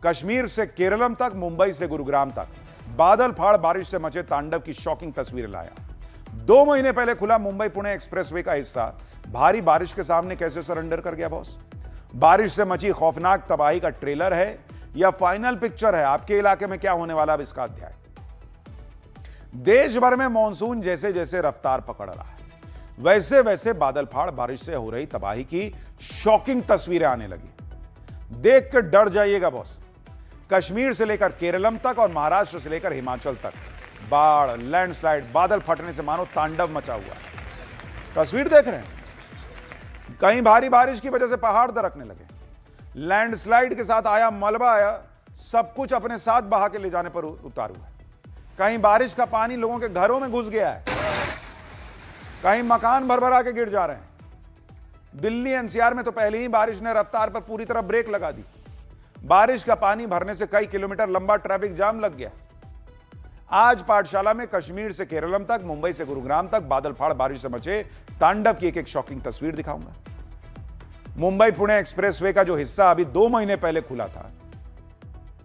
कश्मीर से केरलम तक, मुंबई से गुरुग्राम तक बादल फाड़ बारिश से मचे तांडव की शॉकिंग तस्वीरें लाया। 2 महीने पहले खुला मुंबई पुणे एक्सप्रेसवे का हिस्सा भारी बारिश के सामने कैसे सरेंडर कर गया बॉस? बारिश से मची खौफनाक तबाही का ट्रेलर है या फाइनल पिक्चर है? आपके इलाके में क्या होने वाला, अब इसका अध्याय। देश भर में मॉनसून जैसे जैसे रफ्तार पकड़ रहा है, वैसे वैसे बादल फाड़ बारिश से हो रही तबाही की शॉकिंग तस्वीरें आने लगी। देख कर डर जाइएगा बॉस। कश्मीर से लेकर केरलम तक और महाराष्ट्र से लेकर हिमाचल तक बाढ़, लैंडस्लाइड, बादल फटने से मानो तांडव मचा हुआ है। तस्वीर देख रहे हैं, कहीं भारी बारिश की वजह से पहाड़ दरकने लगे, लैंडस्लाइड के साथ आया मलबा आया, सब कुछ अपने साथ बहा के ले जाने पर उतारू है। कहीं बारिश का पानी लोगों के घरों में घुस गया है, कहीं मकान भरभरा के गिर जा रहे हैं। दिल्ली एनसीआर में तो पहले ही बारिश ने रफ्तार पर पूरी तरह ब्रेक लगा दी। बारिश का पानी भरने से कई किलोमीटर लंबा ट्रैफिक जाम लग गया। आज पाठशाला में कश्मीर से केरलम तक, मुंबई से गुरुग्राम तक बादल फाड़ बारिश से मचे तांडव की एक एक शॉकिंग तस्वीर दिखाऊंगा। मुंबई पुणे एक्सप्रेसवे का जो हिस्सा अभी 2 महीने पहले खुला था,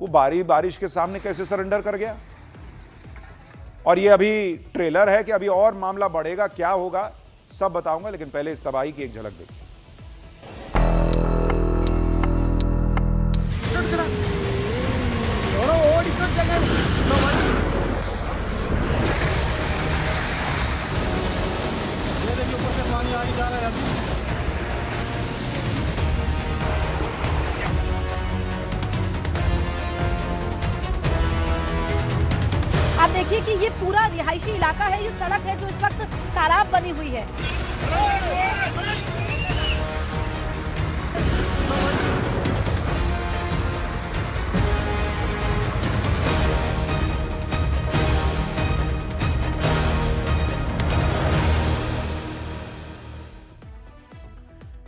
वो बारिश के सामने कैसे सरेंडर कर गया। और ये अभी ट्रेलर है कि अभी और मामला बढ़ेगा, क्या होगा, सब बताऊंगा। लेकिन पहले इस तबाही की एक झलक देखिए। आप देखिए कि ये पूरा रिहायशी इलाका है, ये सड़क है जो इस वक्त तालाब बनी हुई है।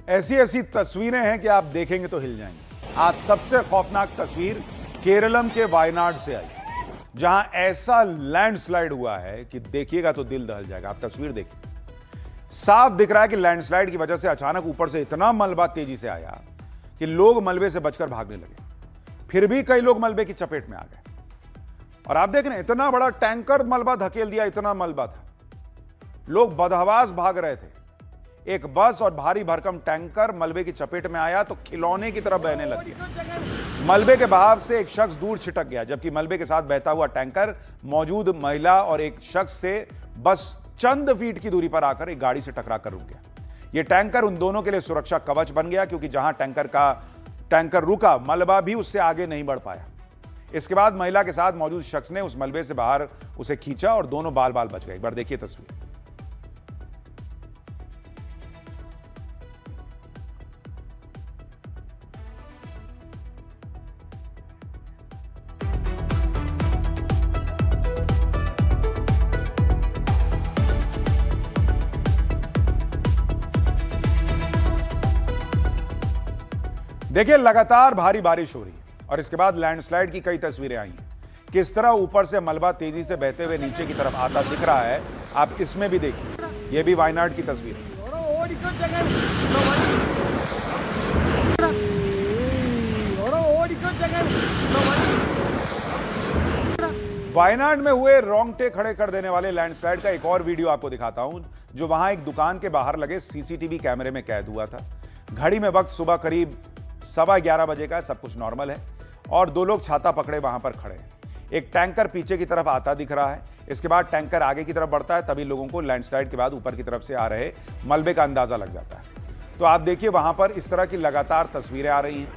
ऐसी ऐसी तस्वीरें हैं कि आप देखेंगे तो हिल जाएंगे। आज सबसे खौफनाक तस्वीर केरलम के वायनाड से आई, जहां ऐसा लैंडस्लाइड हुआ है कि देखिएगा तो दिल दहल जाएगा। आप तस्वीर देखिए, साफ दिख रहा है कि लैंडस्लाइड की वजह से अचानक ऊपर से इतना मलबा तेजी से आया कि लोग मलबे से बचकर भागने लगे। फिर भी कई लोग मलबे की चपेट में आ गए। और आप देख रहे हैं, इतना बड़ा टैंकर मलबा धकेल दिया, इतना मलबा था, लोग बदहवास भाग रहे थे। एक बस और भारी भरकम टैंकर मलबे की चपेट में आया तो खिलौने की तरह बहने लग गया। मलबे के बहाव से एक शख्स दूर छिटक गया, जबकि मलबे के साथ बहता हुआ टैंकर मौजूद महिला और एक शख्स से बस चंद फीट की दूरी पर आकर एक गाड़ी से टकराकर रुक गया। यह टैंकर उन दोनों के लिए सुरक्षा कवच बन गया, क्योंकि जहां टैंकर रुका, मलबा भी उससे आगे नहीं बढ़ पाया। इसके बाद महिला के साथ मौजूद शख्स ने उस मलबे से बाहर उसे खींचा और दोनों बाल बाल बच गए। एक बार देखिए तस्वीर। देखिए, लगातार भारी बारिश हो रही है और इसके बाद लैंडस्लाइड की कई तस्वीरें आई हैं। किस तरह ऊपर से मलबा तेजी से बहते हुए नीचे की तरफ आता दिख रहा है, आप इसमें भी देखिए। यह भी वायनाड की तस्वीर है। वायनाड में हुए रोंगटे खड़े कर देने वाले लैंडस्लाइड का एक और वीडियो आपको दिखाता हूं, जो वहां एक दुकान के बाहर लगे सीसीटीवी कैमरे में कैद हुआ था। घड़ी में वक्त सुबह करीब 11:15 बजे का है, सब कुछ नॉर्मल है और 2 लोग छाता पकड़े वहां पर खड़े हैं। एक टैंकर पीछे की तरफ आता दिख रहा है। इसके बाद टैंकर आगे की तरफ बढ़ता है, तभी लोगों को लैंडस्लाइड के बाद ऊपर की तरफ से आ रहे मलबे का अंदाजा लग जाता है। तो आप देखिए, वहां पर इस तरह की लगातार तस्वीरें आ रही हैं,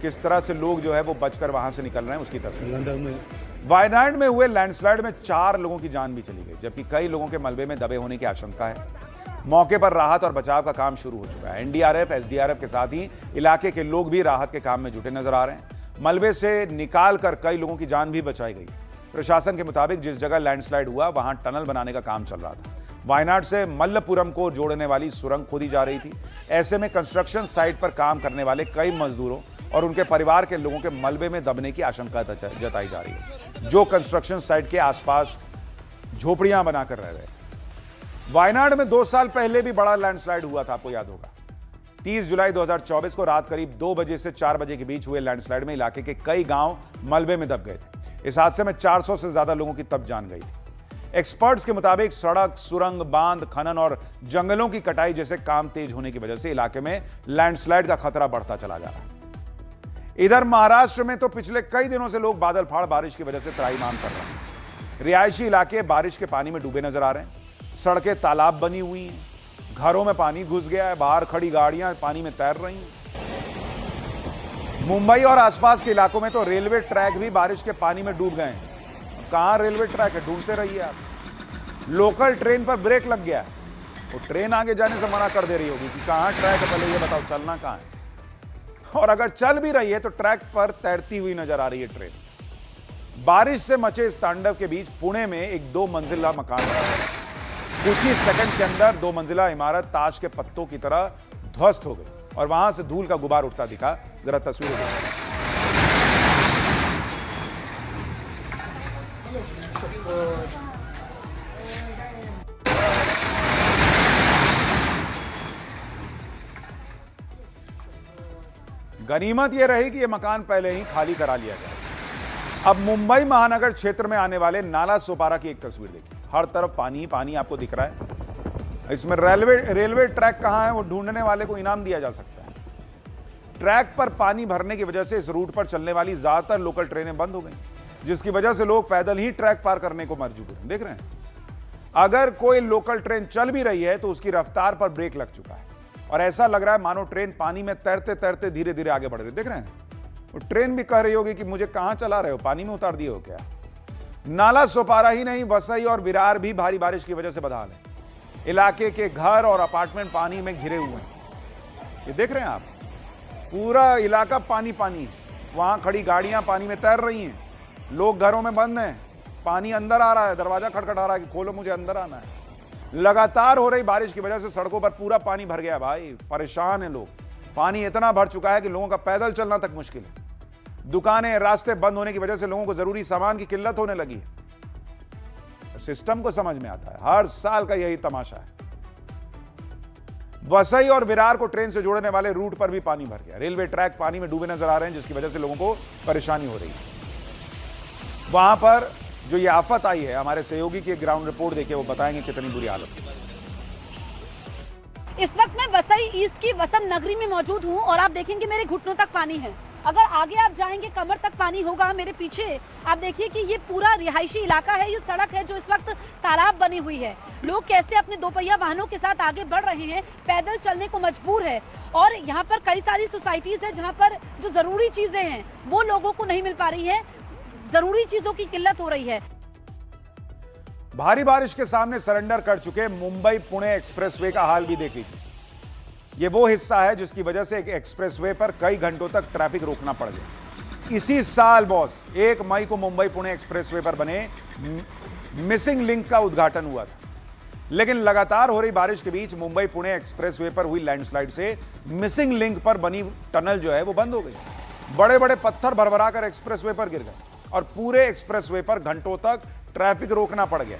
किस तरह से लोग जो है वो बचकर वहां से निकल रहे हैं, उसकी तस्वीर। वायनाड में हुए लैंडस्लाइड में 4 लोगों की जान भी चली गई, जबकि कई लोगों के मलबे में दबे होने की आशंका है। मौके पर राहत और बचाव का काम शुरू हो चुका है। एनडीआरएफ, एसडीआरएफ के साथ ही इलाके के लोग भी राहत के काम में जुटे नजर आ रहे हैं। मलबे से निकाल कर कई लोगों की जान भी बचाई गई है। प्रशासन के मुताबिक जिस जगह लैंडस्लाइड हुआ वहां टनल बनाने का काम चल रहा था। वायनाड से मल्लपुरम को जोड़ने वाली सुरंग खोदी जा रही थी। ऐसे में कंस्ट्रक्शन साइट पर काम करने वाले कई मजदूरों और उनके परिवार के लोगों के मलबे में दबने की आशंका जताई जा रही है, जो कंस्ट्रक्शन साइट के आसपास झोपड़ियां बनाकर रह रहे हैं। वायनाड में 2 साल पहले भी बड़ा लैंडस्लाइड हुआ था, आपको याद होगा। 30 जुलाई 2024 को रात करीब 2 बजे से 4 बजे के बीच हुए लैंडस्लाइड में इलाके के कई गांव मलबे में दब गए थे। इस हादसे में 400 से ज्यादा लोगों की तब जान गई थी। एक्सपर्ट्स के मुताबिक सड़क, सुरंग, बांध, खनन और जंगलों की कटाई जैसे काम तेज होने की वजह से इलाके में लैंडस्लाइड का खतरा बढ़ता चला जा रहा है। इधर महाराष्ट्र में तो पिछले कई दिनों से लोग बादल फाड़ बारिश की वजह से त्राहिमाम कर रहे हैं। रिहायशी इलाके बारिश के पानी में डूबे नजर आ रहे हैं। सड़कें तालाब बनी हुई हैं, घरों में पानी घुस गया है, बाहर खड़ी गाड़ियां पानी में तैर रही हैं। मुंबई और आसपास के इलाकों में तो रेलवे ट्रैक भी बारिश के पानी में डूब गए हैं। कहां रेलवे ट्रैक है, ढूंढते रहिए आप। लोकल ट्रेन पर ब्रेक लग गया है, वो ट्रेन आगे जाने से मना कर दे रही होगी कि कहां ट्रैक है, पहले ये बताओ चलना कहां है। और अगर चल भी रही है तो ट्रैक पर तैरती हुई नजर आ रही है ट्रेन। बारिश से मचे इस तांडव के बीच पुणे में एक 2 मंजिला मकान कुछ ही सेकंड के अंदर 2 मंजिला इमारत ताश के पत्तों की तरह ध्वस्त हो गई और वहां से धूल का गुबार उठता दिखा। जरा तस्वीरें देखिए। गनीमत यह रही कि यह मकान पहले ही खाली करा लिया गया। अब मुंबई महानगर क्षेत्र में आने वाले नाला सोपारा की एक तस्वीर देखिए। हर तरफ पानी ही पानी आपको दिख रहा है। इसमें रेलवे ट्रैक कहां है वो ढूंढने वाले को इनाम दिया जा सकता है। ट्रैक पर पानी भरने की वजह से इस रूट पर चलने वाली ज्यादातर लोकल ट्रेनें बंद हो गई, जिसकी वजह से लोग पैदल ही ट्रैक पार करने को मजबूर हैं। देख रहे हैं, अगर कोई लोकल ट्रेन चल भी रही है तो उसकी रफ्तार पर ब्रेक लग चुका है और ऐसा लग रहा है मानो ट्रेन पानी में तैरते तैरते धीरे धीरे आगे बढ़ रही है। देख रहे हैं, वो ट्रेन भी कह रही होगी कि मुझे कहां चला रहे हो, पानी में उतार दिए हो क्या। नाला सोपारा ही नहीं, वसई और विरार भी भारी बारिश की वजह से बदहाल है। इलाके के घर और अपार्टमेंट पानी में घिरे हुए हैं। ये देख रहे हैं आप, पूरा इलाका पानी पानी है। वहां खड़ी गाड़ियां पानी में तैर रही हैं, लोग घरों में बंद हैं, पानी अंदर आ रहा है, दरवाजा खटखटा रहा है कि खोलो मुझे अंदर आना है। लगातार हो रही बारिश की वजह से सड़कों पर पूरा पानी भर गया भाई, परेशान है लोग। पानी इतना भर चुका है कि लोगों का पैदल चलना तक मुश्किल है। दुकानें, रास्ते बंद होने की वजह से लोगों को जरूरी सामान की किल्लत होने लगी है। सिस्टम को समझ में आता है, हर साल का यही तमाशा है। वसई और विरार को ट्रेन से जोड़ने वाले रूट पर भी पानी भर गया। रेलवे ट्रैक पानी में डूबे नजर आ रहे हैं, जिसकी वजह से लोगों को परेशानी हो रही है। वहां पर जो ये आफत आई है, हमारे सहयोगी की ग्राउंड रिपोर्ट देखिए, वो बताएंगे कितनी बुरी हालत है। इस वक्त मैं वसई ईस्ट की वसंत नगरी में मौजूद हूँ और आप देखेंगे मेरे घुटनों तक पानी है। अगर आगे आप जाएंगे कमर तक पानी होगा। मेरे पीछे आप देखिए कि ये पूरा रिहायशी इलाका है। ये सड़क है जो इस वक्त तालाब बनी हुई है। लोग कैसे अपने 2 पहिया वाहनों के साथ आगे बढ़ रहे हैं, पैदल चलने को मजबूर है। और यहाँ पर कई सारी सोसाइटीज है जहाँ पर जो जरूरी चीजें हैं वो लोगों को नहीं मिल पा रही है, जरूरी चीजों की किल्लत हो रही है। भारी बारिश के सामने सरेंडर कर चुके मुंबई पुणे एक्सप्रेसवे का हाल भी देख लीजिए। ये वो हिस्सा है जिसकी वजह से एक एक्सप्रेसवे पर कई घंटों तक ट्रैफिक रोकना पड़ गया। इसी साल बॉस 1 मई को मुंबई पुणे एक्सप्रेसवे पर बने मिसिंग लिंक का उद्घाटन हुआ था, लेकिन लगातार हो रही बारिश के बीच मुंबई पुणे एक्सप्रेसवे पर हुई लैंडस्लाइड से मिसिंग लिंक पर बनी टनल जो है वो बंद हो गई। बड़े बड़े पत्थर भरभरा कर एक्सप्रेसवे पर गिर गए और पूरे एक्सप्रेसवे पर घंटों तक ट्रैफिक रोकना पड़ गया।